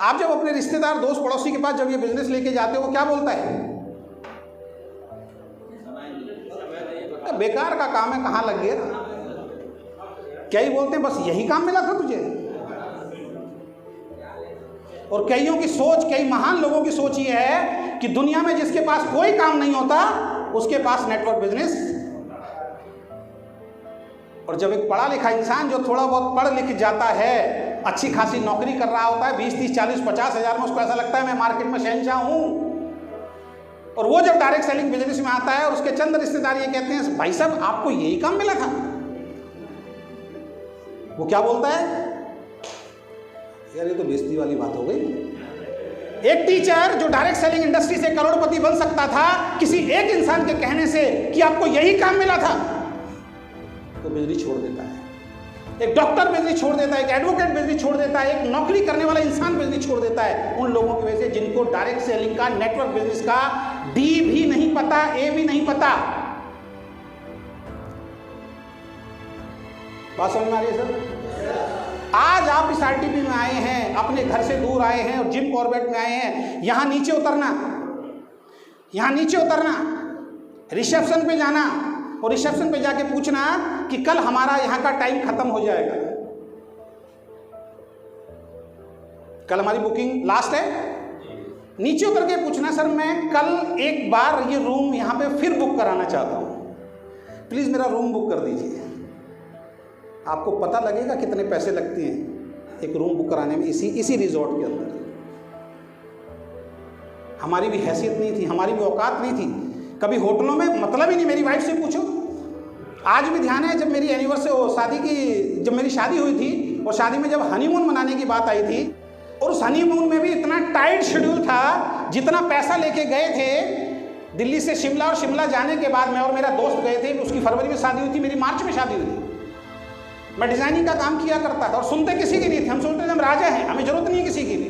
आप जब अपने रिश्तेदार, दोस्त, पड़ोसी के पास जब ये बिजनेस लेके जाते हो, वो क्या बोलता है? बेकार का काम है, कहाँ लग गया? क्या ही बोलते हैं, बस यही काम मिला था तुझे। और कईयों की सोच, कई महान लोगों की सोच ये है कि दुनिया में जिसके पास कोई काम नहीं होता उसके पास नेटवर्क बिजनेस। और जब एक पढ़ा लिखा इंसान जो थोड़ा बहुत पढ़ लिख जाता है, अच्छी खासी नौकरी कर रहा होता है, 20, 30, 40, 50 हज़ार में, उसको ऐसा लगता है मैं मार्केट में शहंशाह हूं। और वो जब डायरेक्ट सेलिंग बिजनेस में आता है और उसके चंद रिश्तेदार ये कहते हैं भाई साहब आपको यही काम मिला था, वो क्या बोलता है? यार ये तो बेइज्जती वाली बात हो गई। एक टीचर जो डायरेक्ट सेलिंग इंडस्ट्री से करोड़पति बन सकता था किसी एक इंसान के कहने से कि आपको यही काम मिला था, तो बिजली छोड़ देता है। एक डॉक्टर बिजली छोड़ देता है, एक एडवोकेट बिजली छोड़ देता है, एक नौकरी करने वाला इंसान बिजली छोड़ देता है उन लोगों की वजह से जिनको डायरेक्ट सेलिंग का, नेटवर्क बिजनेस का डी भी नहीं पता, ए भी नहीं पता। बात समझ में आ रही है सर? आज आप इस आरटीपी में आए हैं, अपने घर से दूर आए हैं और जिम कॉर्बेट में आए हैं, यहां नीचे उतरना, यहां नीचे उतरना, रिसेप्शन पे जाना और रिसेप्शन पे जाके पूछना कि कल हमारा यहां का टाइम खत्म हो जाएगा, कल हमारी बुकिंग लास्ट है। नीचे उतर के पूछना सर मैं कल एक बार ये रूम यहां पे फिर बुक कराना चाहता हूं, प्लीज मेरा रूम बुक कर दीजिए। आपको पता लगेगा कितने पैसे लगते हैं एक रूम बुक कराने में, इसी रिजॉर्ट के अंदर। हमारी भी हैसियत नहीं थी, हमारी भी औकात नहीं थी। कभी होटलों में मतलब ही नहीं, मेरी वाइफ से पूछो, आज भी ध्यान है जब मेरी एनिवर्सरी, जब मेरी शादी हुई थी और शादी में जब हनीमून मनाने की बात आई थी और उस हनीमून में भी इतना टाइट शेड्यूल था, जितना पैसा लेके गए थे दिल्ली से शिमला और शिमला जाने के बाद मैं और मेरा दोस्त गए थे, उसकी फरवरी में शादी हुई थी, मेरी मार्च में शादी हुई थी। मैं डिजाइनिंग का काम किया करता था और सुनते किसी की नहीं थे, हम सोचते थे हम राजा हैं, हमें जरूरत नहीं है किसी की भी।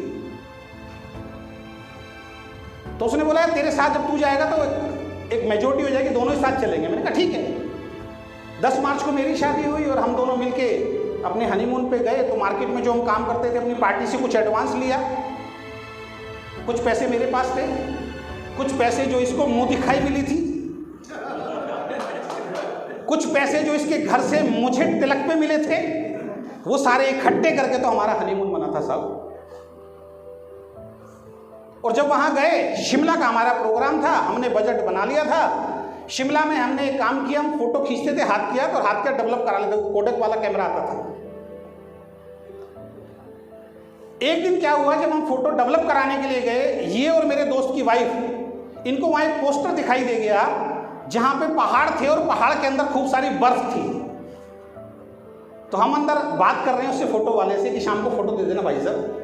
तो उसने बोला तेरे साथ जब तू जाएगा तो एक मेजोरिटी हो जाएगी, दोनों ही साथ चलेंगे। मैंने कहा ठीक है। 10 मार्च को मेरी शादी हुई और हम दोनों मिलके अपने हनीमून पे गए। तो मार्केट में जो हम काम करते थे अपनी पार्टी से कुछ एडवांस लिया, कुछ पैसे मेरे पास थे, कुछ पैसे जो इसको मुंह दिखाई मिली थी, कुछ पैसे जो इसके घर से मुझे तिलक पे मिले थे, वो सारे इकट्ठे करके तो हमारा हनीमून बना था साहब। और जब वहां गए, शिमला का हमारा प्रोग्राम था, हमने बजट बना लिया था। शिमला में हमने एक काम किया, हम फोटो खींचते थे हाथ किया और हाथ का डेवलप करा लेते, कोडक वाला कैमरा आता था। एक दिन क्या हुआ, जब हम फोटो डेवलप कराने के लिए गए, ये और मेरे दोस्त की वाइफ, इनको वहां एक पोस्टर दिखाई दे गया जहां पे पहाड़ थे और पहाड़ के अंदर खूब सारी बर्फ थी। तो हम अंदर बात कर रहे हैं उससे, फोटो वाले से, कि शाम को फोटो दे देना भाई साहब।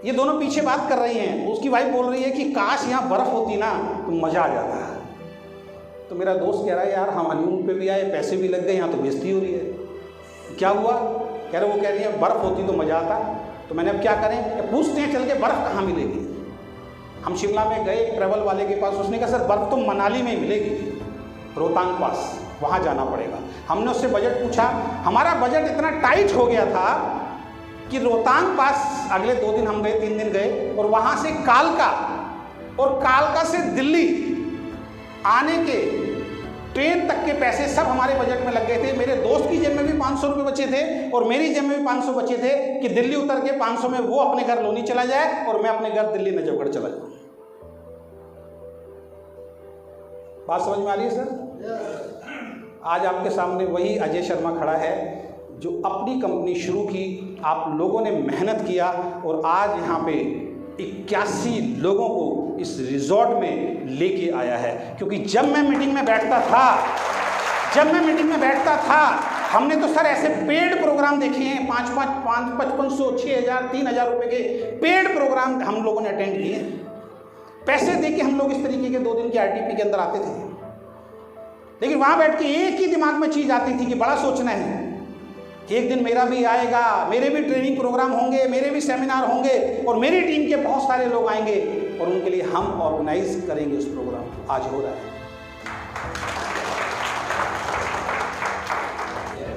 ये दोनों पीछे बात कर रही हैं, उसकी वाइफ बोल रही है कि काश यहाँ बर्फ होती ना तो मजा आ जाता। तो मेरा दोस्त कह रहा है यार हम हनीमून पे भी आए, पैसे भी लग गए, यहाँ तो बेइज्जती हो रही है। क्या हुआ? कह रहे, वो कह रही है बर्फ होती तो मजा आता। तो मैंने अब क्या करें, पूछते हैं चल के बर्फ कहाँ मिलेगी। हम शिमला में गए ट्रैवल वाले के पास, उसने कहा सर बर्फ तो मनाली में ही मिलेगी, रोहतांग पास, वहाँ जाना पड़ेगा। हमने उससे बजट पूछा, हमारा बजट इतना टाइट हो गया था कि रोहतांग पास अगले 2 दिन हम गए, 3 दिन गए, और वहाँ से कालका और कालका से दिल्ली आने के ट्रेन तक के पैसे सब हमारे बजट में लग गए थे। मेरे दोस्त की जेब में भी 500 रुपये बचे थे और मेरी जेब में भी 500 बचे थे कि दिल्ली उतर के 500 में वो अपने घर लोनी चला जाए और मैं अपने घर दिल्ली नजफगढ़ चला जाऊँ। बात समझ में आ रही है सर? आज आपके सामने वही अजय शर्मा खड़ा है जो अपनी कंपनी शुरू की, आप लोगों ने मेहनत किया और आज यहाँ पे 81 लोगों को इस रिजॉर्ट में लेके आया है। क्योंकि जब मैं मीटिंग में बैठता था, हमने तो सर ऐसे पेड प्रोग्राम देखे हैं, 500, 6,000, 3,000 रुपए के पेड प्रोग्राम हम लोगों ने अटेंड किए। पैसे देके हम लोग इस तरीके के 2 दिन के आरटीपी के अंदर आते थे, लेकिन वहां बैठ के एक ही दिमाग में चीज आती थी कि बड़ा सोचना है, एक दिन मेरा भी आएगा, मेरे भी ट्रेनिंग प्रोग्राम होंगे, मेरे भी सेमिनार होंगे और मेरी टीम के बहुत सारे लोग आएंगे और उनके लिए हम ऑर्गेनाइज करेंगे उस प्रोग्राम को। आज हो रहा है।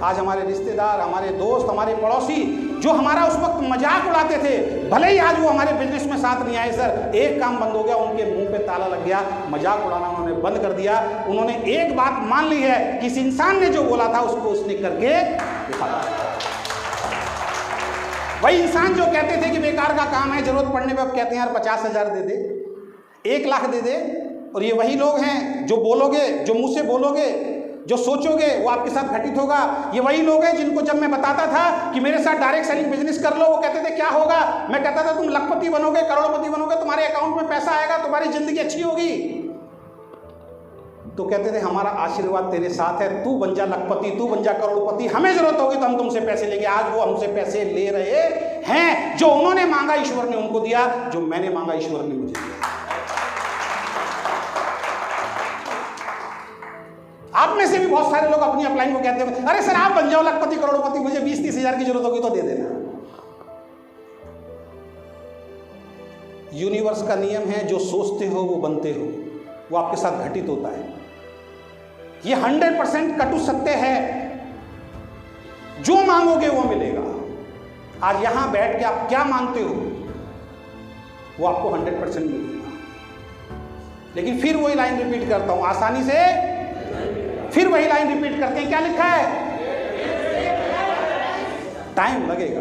आज हमारे रिश्तेदार, हमारे दोस्त, हमारे पड़ोसी जो हमारा उस वक्त मजाक उड़ाते थे, भले ही आज वो हमारे बिजनेस में साथ नहीं आए सर, एक काम बंद हो गया, उनके मुंह पे ताला लग गया, मजाक उड़ाना उन्होंने बंद कर दिया। उन्होंने एक बात मान ली है कि इस इंसान ने जो बोला था उसको उसने करके दिखाया। वही इंसान जो कहते थे कि बेकार का काम है, जरूरत पड़ने पे अब कहते हैं यार 50,000 दे दे, 1 लाख दे दे। और ये वही लोग हैं जो बोलोगे, जो मुंह से बोलोगे, जो सोचोगे वो आपके साथ घटित होगा। ये वही लोग हैं जिनको जब मैं बताता था कि मेरे साथ डायरेक्ट सेलिंग बिजनेस कर लो, वो कहते थे क्या होगा, मैं कहता था तुम लखपति बनोगे, करोड़पति बनोगे, तुम्हारे अकाउंट में पैसा आएगा, तुम्हारी जिंदगी अच्छी होगी। तो कहते थे हमारा आशीर्वाद तेरे साथ है, तू बन जा लखपति, तू बन जा करोड़पति, हमें जरूरत होगी तो हम तुमसे पैसे लेंगे। आज वो हमसे पैसे ले रहे हैं। जो उन्होंने मांगा ईश्वर ने उनको दिया, जो मैंने मांगा ईश्वर ने मुझे दिया। आप में से भी बहुत सारे लोग अपनी अपलाइन को कहते हैं अरे सर आप बन जाओ लखपति करोड़पति, मुझे 20-30 हजार की जरूरत होगी तो दे देना। यूनिवर्स का नियम है, जो सोचते हो वो बनते हो, वो आपके साथ घटित होता है। ये 100% कटु सत्य है। जो मांगोगे वो मिलेगा। आज यहां बैठ के आप क्या मांगते हो वो आपको 100% मिलेगा। लेकिन फिर वही लाइन रिपीट करता हूं, आसानी से फिर वही लाइन रिपीट करते हैं, क्या लिखा है, टाइम लगेगा।